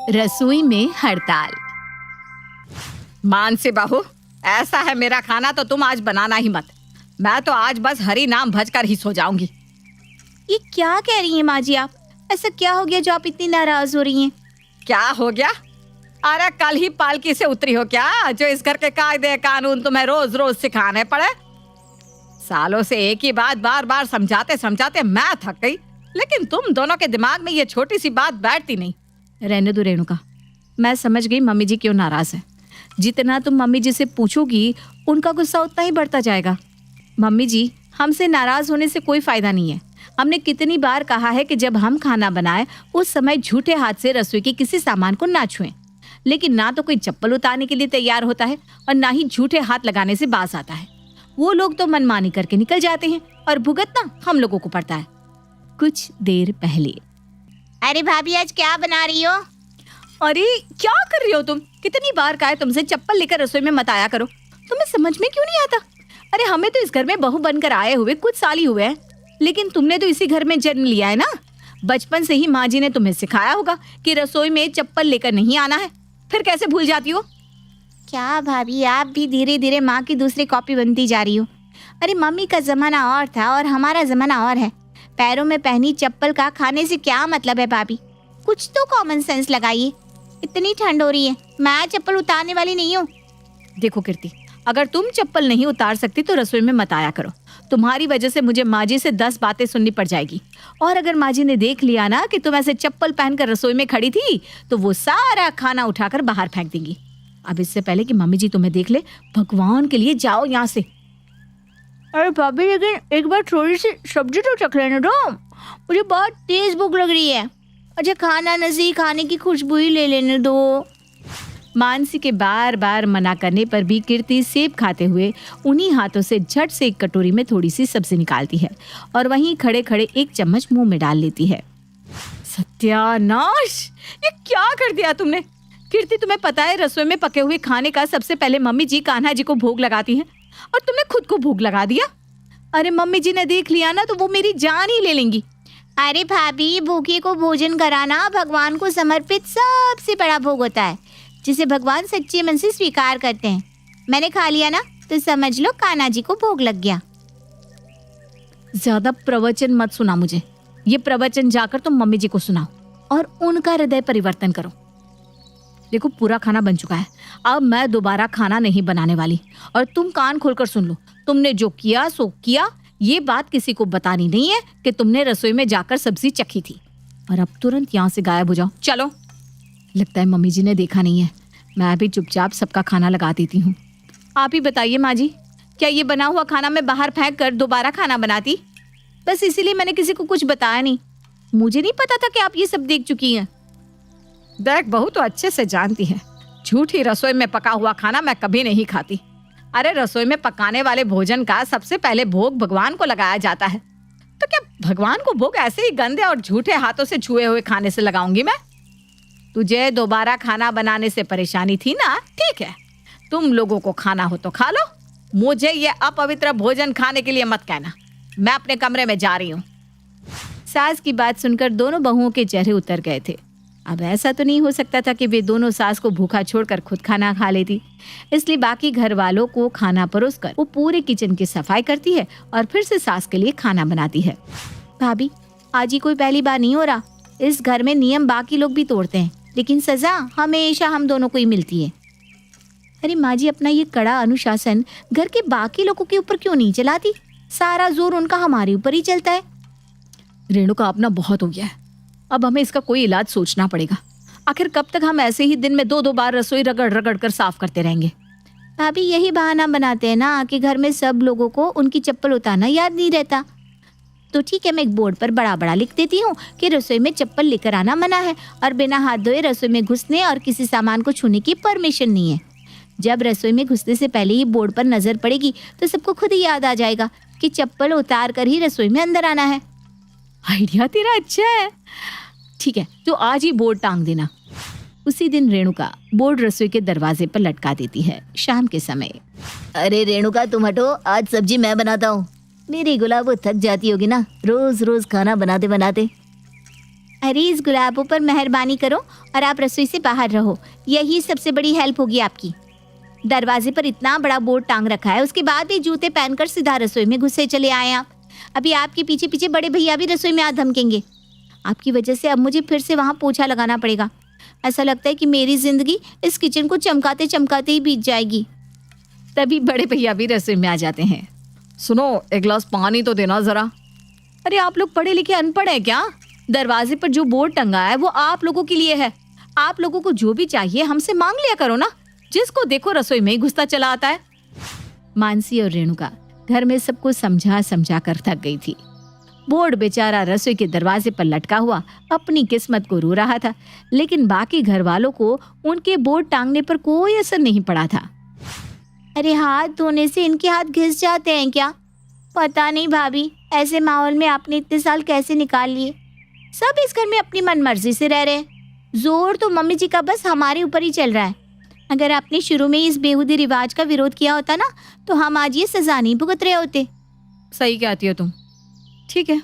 रसोई में हड़ताल। मानसी बहू, ऐसा है मेरा खाना तो तुम आज बनाना ही मत। मैं तो आज बस हरी नाम भजकर ही सो जाऊंगी। ये क्या कह रही हैं माँ जी आप? ऐसा क्या हो गया जो आप इतनी नाराज हो रही हैं? क्या हो गया? अरे कल ही पालकी से उतरी हो क्या, जो इस घर के कायदे कानून तुम्हें रोज रोज सिखाने पड़े? सालों से एक ही बात बार बार समझाते समझाते मैं थक गई, लेकिन तुम दोनों के दिमाग में ये छोटी सी बात बैठती नहीं। रहने दो रेणुका, मैं समझ गई मम्मी जी क्यों नाराज है। जितना तुम मम्मी जी से पूछोगी उनका गुस्सा उतना ही बढ़ता जाएगा। मम्मी जी, हमसे नाराज होने से कोई फायदा नहीं है। हमने कितनी बार कहा है कि जब हम खाना बनाएं उस समय झूठे हाथ से रसोई के किसी सामान को ना छुएं, लेकिन ना तो कोई चप्पल उतारने के लिए तैयार होता है और ना ही झूठे हाथ लगाने से बाज आता है। वो लोग तो मनमानी करके निकल जाते हैं और भुगतना हम लोगों को पड़ता है। कुछ देर पहले। अरे भाभी, आज क्या बना रही हो? अरे क्या कर रही हो तुम? कितनी बार कहा है तुमसे चप्पल लेकर रसोई में मत आया करो। तुम्हें समझ में क्यों नहीं आता? अरे हमें तो इस घर में बहू बनकर आए हुए कुछ साल ही हुए हैं, लेकिन तुमने तो इसी घर में जन्म लिया है ना। बचपन से ही माँ जी ने तुम्हें सिखाया होगा कि रसोई में चप्पल लेकर नहीं आना है, फिर कैसे भूल जाती हो? क्या भाभी, आप भी धीरे धीरे माँ की दूसरी कॉपी बनती जा रही हो। अरे मम्मी का जमाना और था और हमारा जमाना और है। पैरों में पहनी चप्पल का खाने से क्या मतलब है भाभी? कुछ तो कॉमन सेंस लगाइए। इतनी ठंड हो रही है, मैं चप्पल उतारने वाली नहीं हूँ। देखो कीर्ति, अगर तुम चप्पल नहीं उतार सकती तो रसोई में मत आया करो। तुम्हारी वजह से मुझे माँ जी से 10 बातें सुननी पड़ जाएगी, और अगर माँ जी ने देख लिया ना कि तुम ऐसे चप्पल पहनकर रसोई में खड़ी थी तो वो सारा खाना उठाकर बाहर फेंक देंगी। अब इससे पहले कि मम्मी जी तुम्हें देख ले, भगवान के लिए जाओ यहाँ से। अरे भाभी, लेकिन एक बार थोड़ी सी सब्जी तो चख लेने दो। मुझे बहुत तेज भूख लग रही है। अच्छा, खाना नजी, खाने की खुशबू ही ले लेने दो। मानसी के बार बार मना करने पर भी कीर्ति सेब खाते हुए उन्हीं हाथों से झट से एक कटोरी में थोड़ी सी सब्जी निकालती है और वहीं खड़े खड़े एक चम्मच मुंह में डाल लेती है। सत्यानाश, ये क्या कर दिया तुमने? कीर्ति, तुम्हें पता है रसोई में पके हुए खाने का सबसे पहले मम्मी जी कान्हा जी को भोग लगाती हैं, और तुमने खुद को भोग लगा दिया। अरे मम्मी जी ने देख लिया ना तो वो मेरी जान ही ले लेंगी। अरे भाभी, भूखे को भोजन कराना भगवान को समर्पित सबसे बड़ा भोग होता है, जिसे भगवान सच्चे मन से स्वीकार करते हैं। मैंने खा लिया ना तो समझ लो कान्हा जी को भोग लग गया। ज्यादा प्रवचन मत सुना मुझे। ये प्रवचन जाकर तुम मम्मी जी को सुनाओ और उनका हृदय परिवर्तन करो। देखो, पूरा खाना बन चुका है, अब मैं दोबारा खाना नहीं बनाने वाली। और तुम कान खोलकर सुन लो, तुमने जो किया सो किया। ये बात किसी को बतानी नहीं है कि तुमने रसोई में जाकर सब्जी चखी थी। और अब तुरंत यहाँ से गायब हो जाओ, चलो। लगता है मम्मी जी ने देखा नहीं है। मैं भी चुपचाप सबका खाना लगा देती हूँ। आप ही बताइए माँ जी, क्या ये बना हुआ खाना मैं बाहर फेंक कर दोबारा खाना बनाती? बस इसीलिए मैंने किसी को कुछ बताया नहीं। मुझे नहीं पता था कि आप ये सब देख चुकी हैं। देख बहू, तो अच्छे से जानती है, झूठी रसोई में पका हुआ खाना मैं कभी नहीं खाती। अरे रसोई में पकाने वाले भोजन का सबसे पहले भोग भगवान को लगाया जाता है, तो क्या भगवान को भोग ऐसे ही गंदे और झूठे हाथों से छुए हुए खाने से लगाऊंगी मैं? तुझे दोबारा खाना बनाने से परेशानी थी ना? ठीक है, तुम लोगों को खाना हो तो खा लो। मुझे ये अपवित्र भोजन खाने के लिए मत कहना। मैं अपने कमरे में जा रही हूँ। सास की बात सुनकर दोनों बहुओं के चेहरे उतर गए थे। अब ऐसा तो नहीं हो सकता था कि वे दोनों सास को भूखा छोड़कर खुद खाना खा लेती, इसलिए बाकी घर वालों को खाना परोसकर वो पूरे किचन की सफाई करती है और फिर से सास के लिए खाना बनाती है। भाभी, आज ही कोई पहली बार नहीं हो रहा। इस घर में नियम बाकी लोग भी तोड़ते हैं, लेकिन सजा हमेशा हम दोनों को ही मिलती है। अरे माँ जी, अपना ये कड़ा अनुशासन घर के बाकी लोगों के ऊपर क्यों नहीं चलाती? सारा जोर उनका हमारे ऊपर ही चलता है। रेणुका, अपना बहुत हो गया है, अब हमें इसका कोई इलाज सोचना पड़ेगा। आखिर कब तक हम ऐसे ही दिन में 2-2 बार रसोई रगड़ रगड़ कर साफ करते रहेंगे? भाभी, यही बहाना बनाते हैं ना कि घर में सब लोगों को उनकी चप्पल उतारना याद नहीं रहता। तो ठीक है, मैं एक बोर्ड पर बड़ा बड़ा लिख देती हूँ कि रसोई में चप्पल लेकर आना मना है और बिना हाथ धोए रसोई में घुसने और किसी सामान को छूने की परमिशन नहीं है। जब रसोई में घुसने से पहले ही बोर्ड पर नजर पड़ेगी तो सबको खुद ही याद आ जाएगा कि चप्पल उतार कर ही रसोई में अंदर आना है। आइडिया तेरा अच्छा है। ठीक है, तो आज ही बोर्ड टांग देना। उसी दिन रेणुका बोर्ड रसोई के दरवाजे पर लटका देती है। शाम के समय। अरे रेणुका, तुम हटो, आज सब्जी मैं बनाता हूँ। मेरी गुलाब, वो थक जाती होगी ना रोज रोज खाना बनाते बनाते। अरे इस गुलाबों पर मेहरबानी करो और आप रसोई से बाहर रहो, यही सबसे बड़ी हेल्प होगी आपकी। दरवाजे पर इतना बड़ा बोर्ड टांग रखा है, उसके बाद भी जूते पहनकर सीधा रसोई में घुसे चले आए आप। अभी आपके पीछे पीछे बड़े भैया भी रसोई में आ धमकेंगे। आपकी वजह से अब मुझे फिर से वहाँ पोछा लगाना पड़ेगा। ऐसा लगता है कि मेरी जिंदगी इस किचन को चमकाते चमकाते ही बीत जाएगी। तभी बड़े भैया भी रसोई में आ जाते हैं। सुनो, एक गिलास पानी तो देना जरा। अरे आप लोग पढ़े लिखे अनपढ़ हैं क्या? दरवाजे पर जो बोर्ड टंगा है वो आप लोगों के लिए है। आप लोगों को जो भी चाहिए हमसे मांग लिया करो ना। जिसको देखो रसोई में ही घुसता चला आता है। मानसी और रेणुका घर में सबको समझा समझा कर थक गई थी। बोर्ड बेचारा रसोई के दरवाजे पर लटका हुआ अपनी किस्मत को रो रहा था, लेकिन बाकी घर वालों को उनके बोर्ड टांगने पर कोई असर नहीं पड़ा था। अरे हाथ धोने से इनके हाथ घिस जाते हैं क्या? पता नहीं भाभी, ऐसे माहौल में आपने इतने साल कैसे निकाल लिए। सब इस घर में अपनी मनमर्जी से रह रहे हैं। जोर तो मम्मी जी का बस हमारे ऊपर ही चल रहा है। अगर आपने शुरू में ही इस बेहूदी रिवाज का विरोध किया होता ना, तो हम आज ये सजा नहीं भुगत रहे होते। सही कहती हो तुम। ठीक है,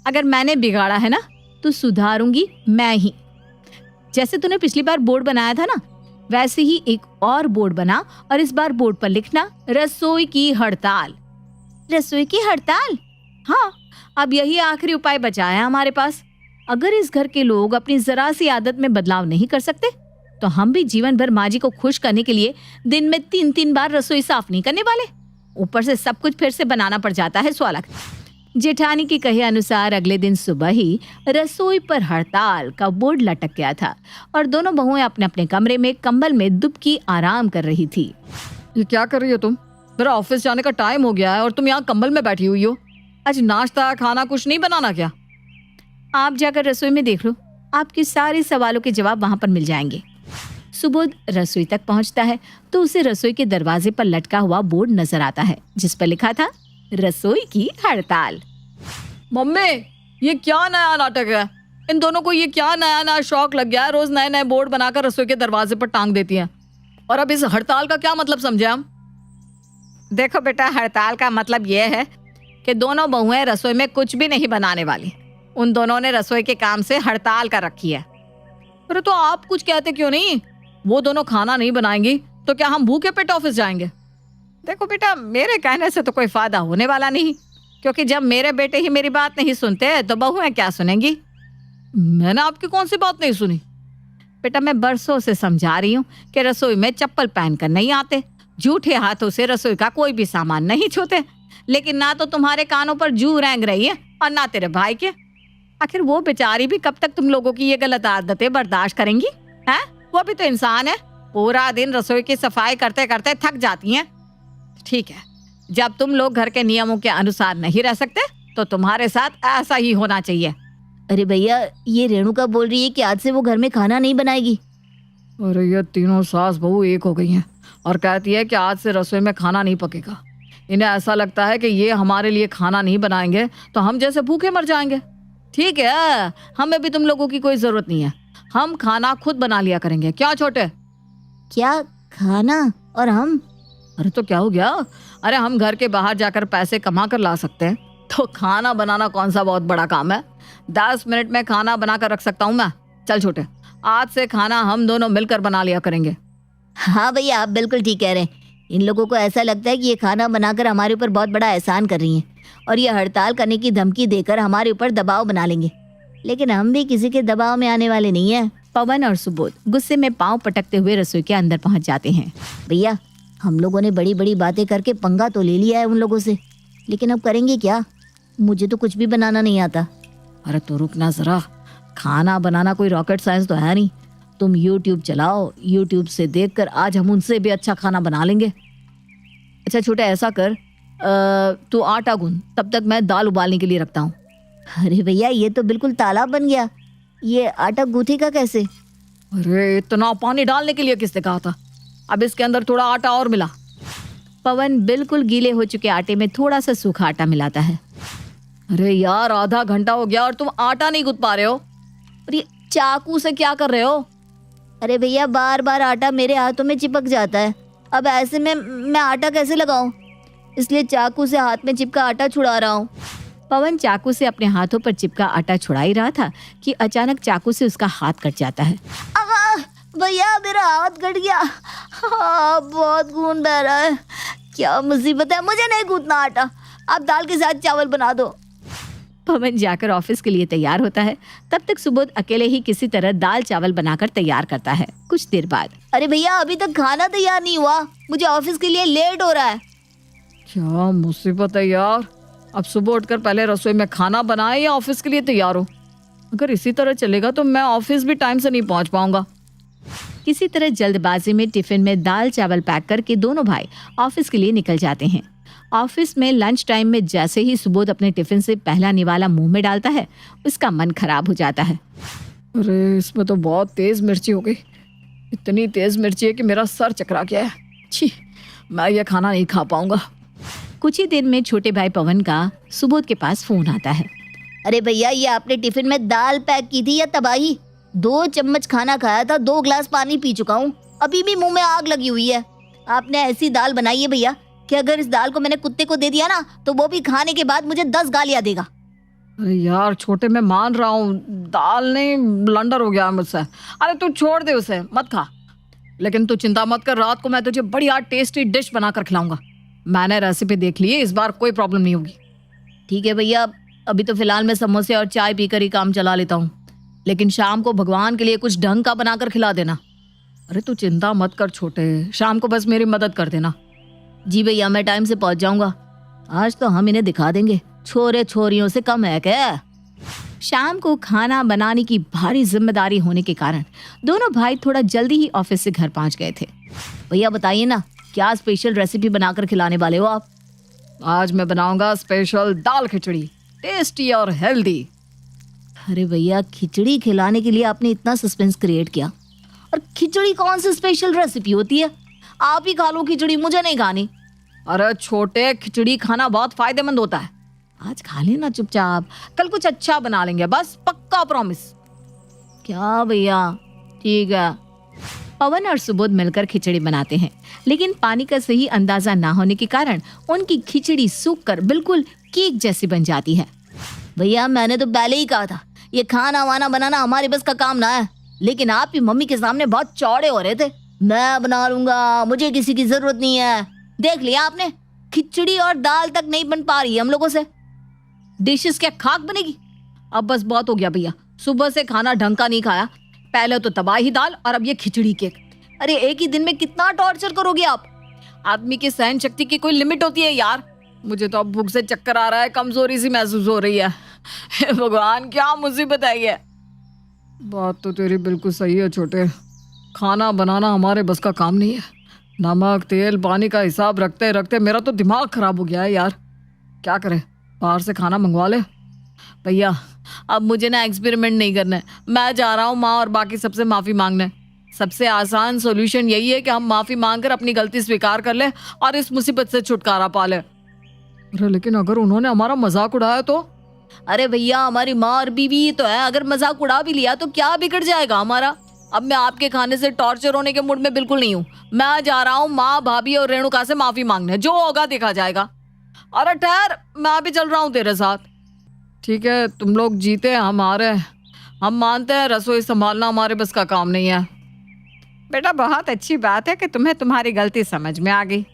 अगर मैंने बिगाड़ा है ना तो सुधारूंगी मैं ही। जैसे तूने पिछली बार बोर्ड बनाया था ना, वैसे ही एक और बोर्ड बना और इस बार बोर्ड पर लिखना रसोई की हड़ताल। रसोई की हड़ताल? हाँ, अब यही आखिरी उपाय बचा है हमारे पास। अगर इस घर के लोग अपनी जरा सी आदत में बदलाव नहीं कर सकते तो हम भी जीवन भर माँ जी को खुश करने के लिए दिन में 3-3 बार रसोई साफ नहीं करने वाले। ऊपर से सब कुछ फिर से बनाना पड़ जाता है स्वालक। जेठानी के कहे अनुसार अगले दिन सुबह ही रसोई पर हड़ताल का बोर्ड लटक गया था और दोनों बहुएं अपने अपने कमरे में कंबल में दुबकी आराम कर रही थी। ये क्या कर रही हो तुम? मेरा ऑफिस जाने का टाइम हो गया है और तुम यहाँ कंबल में बैठी हुई हो। आज नाश्ता खाना कुछ नहीं बनाना क्या? आप जाकर रसोई में देख लो, आपके सारे सवालों के जवाब वहां पर मिल जाएंगे। सुबोध रसोई तक पहुंचता है तो उसे रसोई के दरवाजे पर लटका हुआ बोर्ड नजर आता है जिस पर लिखा था रसोई की हड़ताल। मम्मी, ये क्या नया नाटक है? इन दोनों को ये क्या नया नया शौक लग गया है? रोज नए नए बोर्ड बनाकर रसोई के दरवाजे पर टांग देती हैं। और अब इस हड़ताल का क्या मतलब समझे हम? देखो बेटा, हड़ताल का मतलब ये है कि दोनों बहुएं रसोई में कुछ भी नहीं बनाने वाली। उन दोनों ने रसोई के काम से हड़ताल कर रखी है। अरे तो आप कुछ कहते क्यों नहीं? वो दोनों खाना नहीं बनाएंगी तो क्या हम भूखे पेट ऑफिस जाएंगे? देखो बेटा, मेरे कहने से तो कोई फायदा होने वाला नहीं, क्योंकि जब मेरे बेटे ही मेरी बात नहीं सुनते तो बहुएं क्या सुनेंगी? मैंने आपकी कौन सी बात नहीं सुनी? बेटा, मैं बरसों से समझा रही हूँ कि रसोई में चप्पल पहनकर नहीं आते, झूठे हाथों से रसोई का कोई भी सामान नहीं छूते। लेकिन ना तो तुम्हारे कानों पर जू रेंग रही है और ना तेरे भाई के। आखिर वो बेचारी भी कब तक तुम लोगों की ये गलत आदतें बर्दाश्त करेंगी? हैं? वो भी तो इंसान है, पूरा दिन रसोई की सफाई करते करते थक जाती हैं। ठीक है, जब तुम लोग घर के नियमों के अनुसार नहीं रह सकते तो तुम्हारे साथ ऐसा ही होना चाहिए। अरे भैया, ये रेणुका बोल रही है कि आज से वो घर में खाना नहीं बनाएगी। अरे ये तीनों सास बहू एक हो गई हैं और कहती है कि आज से रसोई में खाना नहीं पकेगा। इन्हें ऐसा लगता है कि ये हमारे लिए खाना नहीं बनाएंगे तो हम जैसे भूखे मर जाएंगे। ठीक है, हमें भी तुम लोगों की कोई जरूरत नहीं है, हम खाना खुद बना लिया करेंगे। क्या छोटे? क्या खाना? और हम? अरे तो क्या हो गया? अरे हम घर के बाहर जाकर पैसे कमा कर ला सकते हैं, तो खाना बनाना कौन सा बहुत बड़ा काम है? 10 मिनट में खाना बना कर रख सकता हूँ मैं। चल छोटे, आज से खाना हम दोनों मिलकर बना लिया करेंगे। हाँ भैया, आप बिल्कुल ठीक कह रहे हैं। इन लोगों को ऐसा लगता है कि ये खाना बनाकर हमारे ऊपर बहुत बड़ा एहसान कर रही हैं और ये हड़ताल करने की धमकी देकर हमारे ऊपर दबाव बना लेंगे। लेकिन हम भी किसी के दबाव में आने वाले नहीं हैं। पवन और सुबोध गुस्से में पांव पटकते हुए रसोई के अंदर पहुंच जाते हैं। भैया, हम लोगों ने बड़ी बड़ी बातें करके पंगा तो ले लिया है उन लोगों से, लेकिन अब करेंगे क्या? मुझे तो कुछ भी बनाना नहीं आता। अरे तो रुकना जरा, खाना बनाना कोई रॉकेट साइंस तो है नहीं। तुम YouTube चलाओ, YouTube से देखकर आज हम उनसे भी अच्छा खाना बना लेंगे। अच्छा छोटे, ऐसा कर, तू आटा गूंद, तब तक मैं दाल उबालने के लिए रखता हूँ। अरे भैया, ये तो बिल्कुल तालाब बन गया। ये आटा गूंथेगा कैसे? अरे इतना पानी डालने के लिए किसने कहा था? अब इसके अंदर थोड़ा आटा और मिला। पवन बिल्कुल गीले हो चुके आटे में थोड़ा सा सूखा आटा मिलाता है। अरे यार, आधा घंटा हो गया और तुम आटा नहीं गूंथ पा रहे हो। और ये चाकू से क्या कर रहे हो? अरे भैया, बार बार आटा मेरे हाथों में चिपक जाता है। अब ऐसे में मैं आटा कैसे लगाऊं? इसलिए चाकू से हाथ में चिपका आटा छुड़ा रहा हूँ। पवन चाकू से अपने हाथों पर चिपका आटा छुड़ा ही रहा था कि अचानक चाकू से उसका हाथ कट जाता है। भैया मेरा हाथ कट गया। बहुत खून बह रहा है। क्या मुसीबत है, मुझे नहीं कूटना आटा, आप दाल के साथ चावल बना दो। पवन जाकर ऑफिस के लिए तैयार होता है। तब तक सुबोध अकेले ही किसी तरह दाल चावल बनाकर तैयार करता है। कुछ देर बाद, अरे भैया अभी तक खाना तैयार नहीं हुआ, मुझे ऑफिस के लिए लेट हो रहा है। क्या मुसीबत है यार, अब सुबह उठकर पहले रसोई में खाना बनाए या ऑफिस के लिए तैयार हो। अगर इसी तरह चलेगा तो मैं ऑफिस भी टाइम से नहीं पहुंच पाऊंगा। किसी तरह जल्दबाजी में टिफिन में दाल चावल पैक करके दोनों भाई ऑफिस के लिए निकल जाते हैं। ऑफिस में लंच टाइम में जैसे ही सुबोध अपने टिफिन से पहला निवाला मुंह में डालता है, उसका मन खराब हो जाता है। अरे इसमें तो बहुत तेज मिर्ची हो गई, इतनी तेज मिर्ची है कि मेरा सर चकरा गया है। छी, मैं ये खाना नहीं खा पाऊंगा। कुछ ही देर में छोटे भाई पवन का सुबोध के पास फोन आता है। अरे भैया ये आपने टिफिन में दाल पैक की थी या तबाही? 2 चम्मच खाना खाया था, 2 ग्लास पानी पी चुका हूँ, अभी भी मुंह में आग लगी हुई है। आपने ऐसी दाल बनाई है भैया कि अगर इस दाल को मैंने कुत्ते को दे दिया ना तो वो भी खाने के बाद मुझे 10 गालियां देगा। अरे यार छोटे, मैं मान रहा हूँ दाल नहीं, ब्लंडर हो गया है मुझसे। अरे तू छोड़ दे उसे, मत खा। लेकिन तू चिंता मत कर, रात को मैं तुझे बढ़िया टेस्टी डिश बनाकर खिलाऊंगा। मैंने रेसिपी देख ली है, इस बार कोई प्रॉब्लम नहीं होगी। ठीक है भैया, अभी तो फिलहाल मैं समोसे और चाय पीकर ही काम चला लेता हूँ, लेकिन शाम को भगवान के लिए कुछ ढंग का बनाकर खिला देना। अरे तू चिंता मत कर छोटे, शाम को बस मेरी मदद कर देना। जी भैया मैं टाइम से पहुंच जाऊंगा। आज तो हम इन्हें दिखा देंगे छोरे छोरियों से कम है क्या। शाम को खाना बनाने की भारी जिम्मेदारी होने के कारण दोनों भाई थोड़ा जल्दी ही ऑफिस से घर पहुंच गए थे। भैया बताइए ना, क्या स्पेशल रेसिपी बनाकर खिलाने वाले हो आप? आज मैं बनाऊंगा स्पेशल दाल खिचड़ी, टेस्टी और हेल्दी। अरे भैया खिचड़ी खिलाने के लिए आपने इतना सस्पेंस क्रिएट किया, और खिचड़ी कौन सी स्पेशल रेसिपी होती है? आप ही खा लो खिचड़ी, मुझे नहीं खानी। अरे छोटे, खिचड़ी खाना बहुत फायदेमंद होता है। आज खा लेना चुपचाप, कल कुछ अच्छा बना लेंगे, बस पक्का प्रॉमिस। क्या भैया, ठीक है। पवन और सुबोध मिलकर खिचड़ी बनाते हैं, लेकिन पानी का सही अंदाजा ना होने के कारण उनकी खिचड़ी सूखकर बिल्कुल केक जैसी बन जाती है। भैया मैंने तो पहले ही कहा था ये खाना वाना बनाना हमारे बस का काम ना है, लेकिन आप ही मम्मी के सामने बहुत चौड़े हो रहे थे। मैं बना लूंगा, मुझे किसी की जरूरत नहीं है। देख लिया आपने, खिचड़ी और दाल तक नहीं बन पा रही है हम लोगों से। डिशेस क्या खाक बनेगी? अब बस बहुत हो गया भैया, सुबह से खाना ढंग का नहीं खाया, पहले तो तबाही दाल और अब ये खिचड़ी केक। अरे एक ही दिन में कितना टॉर्चर करोगे आप? आदमी की सहन शक्ति की कोई लिमिट होती है यार। मुझे तो अब भूख से चक्कर आ रहा है, कमजोरी सी महसूस हो रही है। हे भगवान, क्या मुसीबत है ये। बात तो तेरी बिल्कुल सही है छोटे, खाना बनाना हमारे बस का काम नहीं है। नमक तेल पानी का हिसाब रखते रखते मेरा तो दिमाग खराब हो गया है यार। क्या करें, बाहर से खाना मंगवा ले? भैया अब मुझे ना एक्सपेरिमेंट नहीं करना है, मैं जा रहा हूँ माँ और बाकी सबसे माफ़ी मांगने। सबसे आसान सॉल्यूशन यही है कि हम माफ़ी मांगकर अपनी गलती स्वीकार कर ले और इस मुसीबत से छुटकारा पा ले। अरे लेकिन अगर उन्होंने हमारा मजाक उड़ाया तो? अरे भैया हमारी माँ और बीवी तो है, अगर मजाक उड़ा भी लिया तो क्या बिगड़ जाएगा हमारा? अब मैं आपके खाने से टॉर्चर होने के मूड में बिल्कुल नहीं हूँ। मैं जा रहा हूँ माँ भाभी और रेणुका से माफ़ी मांगने, जो होगा देखा जाएगा। अरे ठहर, मैं भी चल रहा हूँ तेरे साथ। ठीक है, तुम लोग जीते हम हारे, हम मानते हैं रसोई संभालना हमारे बस का काम नहीं है। बेटा बहुत अच्छी बात है कि तुम्हें तुम्हारी गलती समझ में आ गई,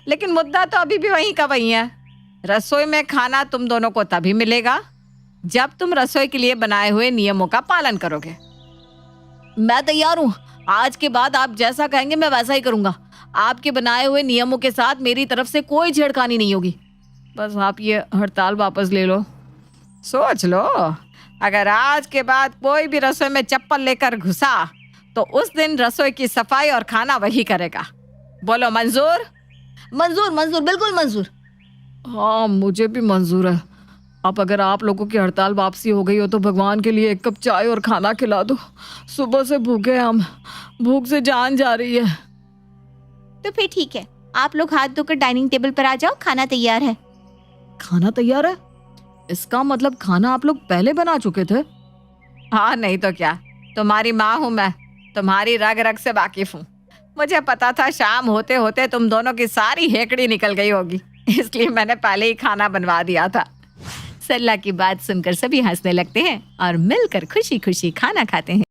लेकिन मुद्दा तो अभी भी वहीं का वहीं है। रसोई में खाना तुम दोनों को तभी मिलेगा जब तुम रसोई के लिए बनाए हुए नियमों का पालन करोगे। मैं तैयार हूँ, आज के बाद आप जैसा कहेंगे मैं वैसा ही करूँगा। आपके बनाए हुए नियमों के साथ मेरी तरफ से कोई छेड़खानी नहीं होगी। बस आप ये हड़ताल वापस ले लो। सोच लो, अगर आज के बाद कोई भी रसोई में चप्पल लेकर घुसा तो उस दिन रसोई की सफाई और खाना वही करेगा। बोलो मंजूर? मंजूर मंजूर, बिल्कुल मंजूर। हाँ मुझे भी मंजूर है। अब अगर आप लोगों की हड़ताल वापसी हो गई हो तो भगवान के लिए 1 कप चाय और खाना खिला दो। सुबह से भूखे हम, भूख से जान जा रही है। तो फिर ठीक है, आप लोग हाथ धोकर डाइनिंग टेबल पर आ जाओ, खाना तैयार है। खाना तैयार है? इसका मतलब खाना आप लोग पहले बना चुके थे? हाँ नहीं तो क्या, तुम्हारी माँ हूँ मैं, तुम्हारी रग रग से वाकिफ हूँ। मुझे पता था शाम होते होते तुम दोनों की सारी हेकड़ी निकल गई होगी, इसलिए मैंने पहले ही खाना बनवा दिया था। सरला की बात सुनकर सभी हंसने लगते हैं और मिलकर खुशी खुशी खाना खाते हैं।